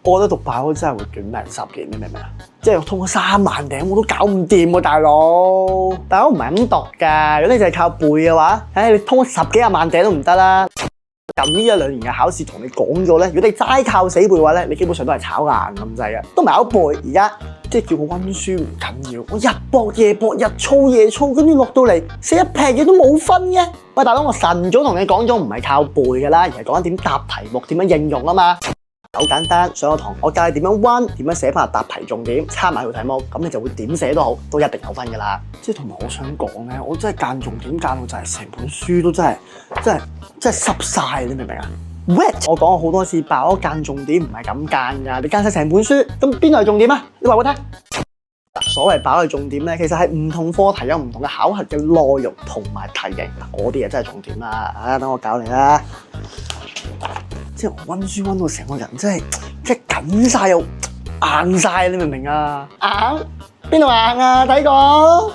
我覺得讀爆科真係會短命10年，你明唔明啊？即係通過3萬頂我都搞唔掂喎，大佬！大佬唔係咁讀㗎，如果你就係靠背嘅話，你通過10幾廿萬頂都唔得啦。近呢1-2年嘅考試同你講咗咧，如果你齋靠死背嘅話咧，你基本上都係炒硬咁滯嘅，都唔係考背。而家即係叫我溫書唔緊要，我日搏夜搏，日操夜操，跟住落到嚟寫一劈嘢都冇分嘅。喂，大佬，我晨早同你講咗唔係靠背㗎啦，而係講緊點答題目、點樣應用啊嘛。好簡單，上個堂我教你點樣溫，點樣寫翻答題重點，參埋條題目，咁你就會點寫都好，都一定有分㗎啦。即係同埋我想講咧，我真係間重點間到就係成本書都真係濕晒，你明唔明啊 ？Wet！ 我講過好多次，爆咗間重點唔係咁間㗎，你間晒成本書，咁邊度係重點啊？你話我聽。所謂爆嘅重點咧，其實係唔同課題有唔同嘅考核嘅內容同埋題型。嗱，嗰啲嘢真係重點啦。等我教你啦。即係我溫書溫到成個人真係緊晒又硬晒，你明唔明啊？硬？邊度硬啊？睇過。